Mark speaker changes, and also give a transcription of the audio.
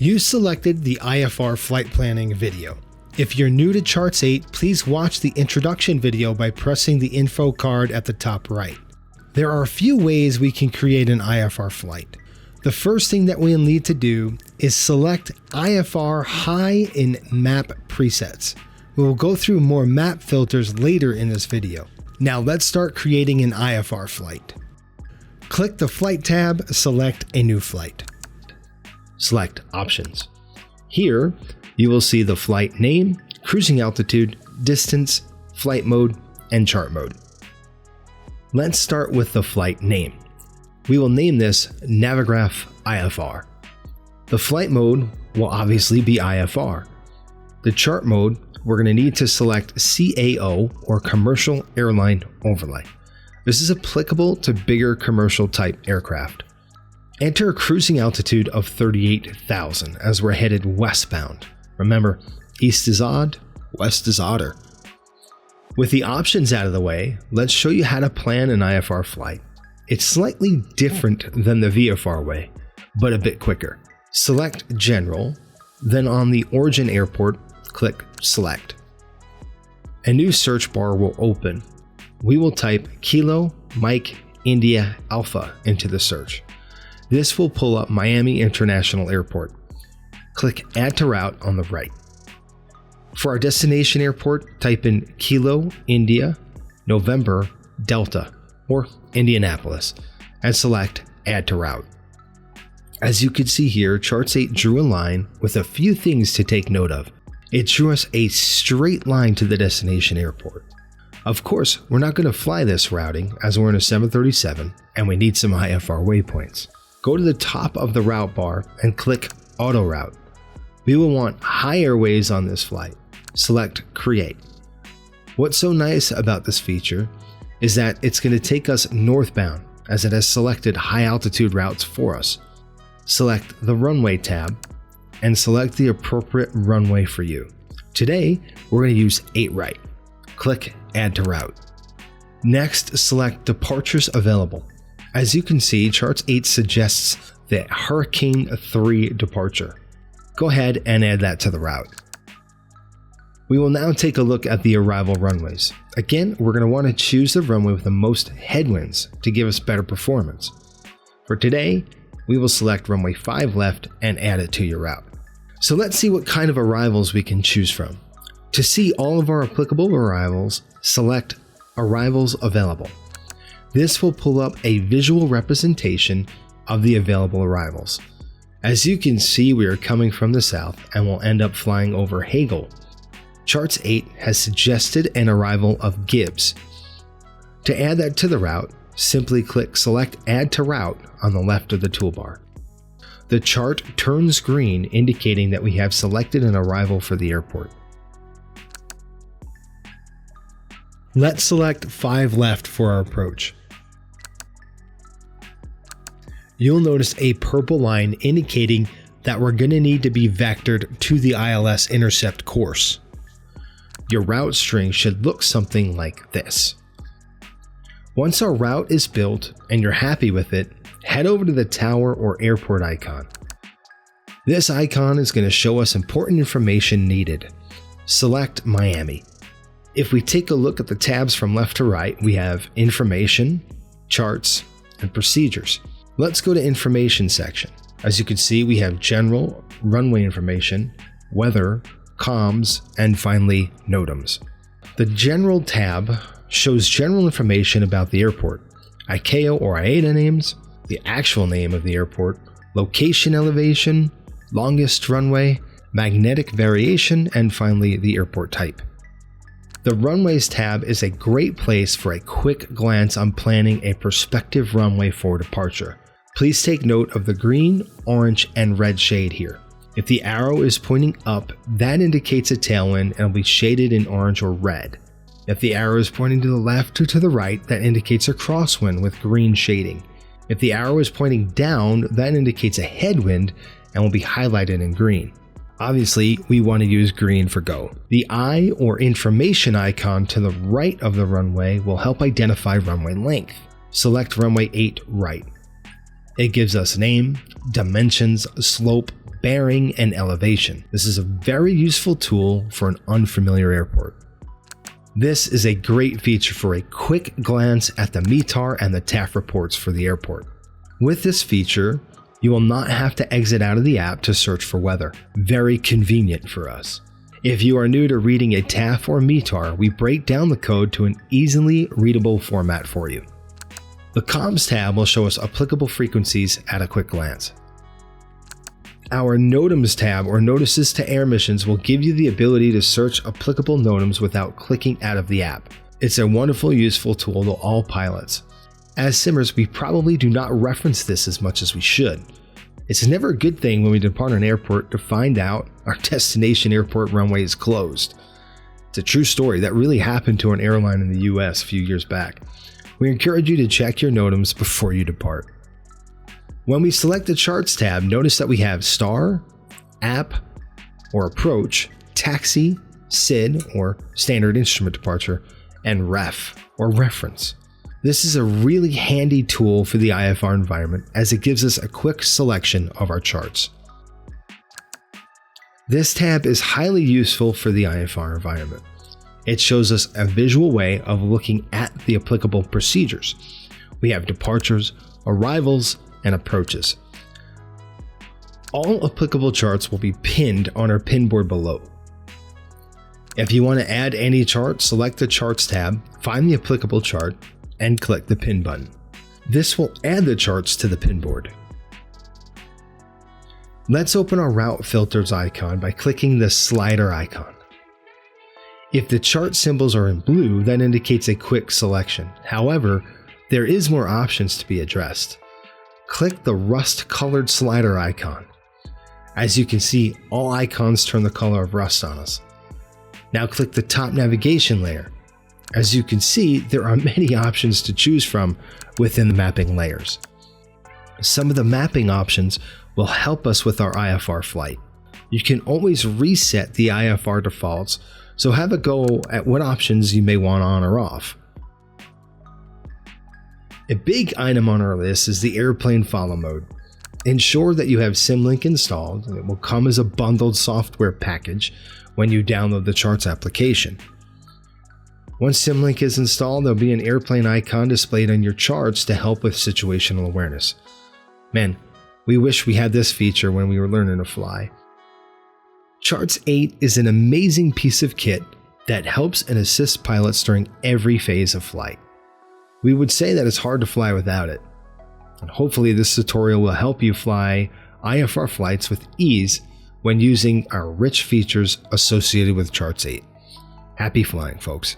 Speaker 1: You selected the IFR flight planning video. If you're new to Charts 8, please watch the introduction video by pressing the info card at the top right. There are a few ways we can create an IFR flight. The first thing that we'll need to do is select IFR High in Map Presets. We will go through more map filters later in this video. Now let's start creating an IFR flight. Click the Flight tab, select a new flight. Select Options. Here, you will see the flight name, cruising altitude, distance, flight mode, and chart mode. Let's start with the flight name. We will name this Navigraph IFR. The flight mode will obviously be IFR. The chart mode, we're going to need to select CAO or Commercial Airline Overlay. This is applicable to bigger commercial type aircraft. Enter a cruising altitude of 38,000 as we're headed westbound. Remember, east is odd, west is odder. With the options out of the way, let's show you how to plan an IFR flight. It's slightly different than the VFR way, but a bit quicker. Select General, then on the origin airport, click Select. A new search bar will open. We will type Kilo Mike India Alpha into the search. This will pull up Miami International Airport. Click Add to Route on the right. For our destination airport, type in Kilo India November Delta or Indianapolis and select Add to Route. As you can see here, Charts 8 drew a line with a few things to take note of. It drew us a straight line to the destination airport. Of course, we're not going to fly this routing as we're in a 737 and we need some IFR waypoints. Go to the top of the route bar and click Auto Route. We will want high airways on this flight. Select Create. What's so nice about this feature is that it's going to take us northbound as it has selected high altitude routes for us. Select the Runway tab and select the appropriate runway for you. Today, we're going to use 8 right. Click Add to Route. Next, select Departures Available. As you can see, Charts 8 suggests the Hurricane 3 departure. Go ahead and add that to the route. We will now take a look at the arrival runways. Again, we're going to want to choose the runway with the most headwinds to give us better performance. For today, we will select runway 5 left and add it to your route. So let's see what kind of arrivals we can choose from. To see all of our applicable arrivals, select Arrivals Available. This will pull up a visual representation of the available arrivals. As you can see, we are coming from the south and will end up flying over Hagel. Charts 8 has suggested an arrival of Gibbs. To add that to the route, simply click Select Add to Route on the left of the toolbar. The chart turns green, indicating that we have selected an arrival for the airport. Let's select 5 left for our approach. You'll notice a purple line indicating that we're going to need to be vectored to the ILS intercept course. Your route string should look something like this. Once our route is built and you're happy with it, head over to the tower or airport icon. This icon is going to show us important information needed. Select Miami. If we take a look at the tabs from left to right, we have Information, Charts, and Procedures. Let's go to Information section. As you can see, we have General, Runway Information, Weather, Comms, and finally NOTAMs. The General tab shows general information about the airport, ICAO or IATA names, the actual name of the airport, location elevation, longest runway, magnetic variation, and finally the airport type. The Runways tab is a great place for a quick glance on planning a prospective runway for departure. Please take note of the green, orange, and red shade here. If the arrow is pointing up, that indicates a tailwind and will be shaded in orange or red. If the arrow is pointing to the left or to the right, that indicates a crosswind with green shading. If the arrow is pointing down, that indicates a headwind and will be highlighted in green. Obviously, we want to use green for go. The eye or information icon to the right of the runway will help identify runway length. Select runway 8 right. It gives us name, dimensions, slope, bearing and elevation. This is a very useful tool for an unfamiliar airport. This is a great feature for a quick glance at the METAR and the TAF reports for the airport. With this feature, you will not have to exit out of the app to search for weather. Very convenient for us. If you are new to reading a TAF or METAR, we break down the code to an easily readable format for you. The Comms tab will show us applicable frequencies at a quick glance. Our NOTAMs tab, or Notices to Air Missions, will give you the ability to search applicable NOTAMs without clicking out of the app. It's a wonderful, useful tool to all pilots. As simmers, we probably do not reference this as much as we should. It's never a good thing when we depart an airport to find out our destination airport runway is closed. It's a true story that really happened to an airline in the US a few years back. We encourage you to check your NOTAMs before you depart. When we select the Charts tab, notice that we have Star, App or Approach, Taxi, SID or Standard Instrument Departure, and Ref or Reference. This is a really handy tool for the IFR environment as it gives us a quick selection of our charts. This tab is highly useful for the IFR environment. It shows us a visual way of looking at the applicable procedures. We have departures, arrivals, and approaches. All applicable charts will be pinned on our pin board below. If you want to add any chart, select the Charts tab, find the applicable chart, and click the pin button. This will add the charts to the pin board. Let's open our route filters icon by clicking the slider icon. If the chart symbols are in blue, that indicates a quick selection. However, there is more options to be addressed. Click the rust-colored slider icon. As you can see, all icons turn the color of rust on us. Now click the top navigation layer. As you can see, there are many options to choose from within the mapping layers. Some of the mapping options will help us with our IFR flight. You can always reset the IFR defaults, so have a go at what options you may want on or off. A big item on our list is the airplane follow mode. Ensure that you have Symlink installed, and it will come as a bundled software package when you download the Charts application. Once Symlink is installed, there'll be an airplane icon displayed on your charts to help with situational awareness. Man, we wish we had this feature when we were learning to fly. Charts 8 is an amazing piece of kit that helps and assists pilots during every phase of flight. We would say that it's hard to fly without it. And hopefully this tutorial will help you fly IFR flights with ease when using our rich features associated with Charts 8. Happy flying, folks.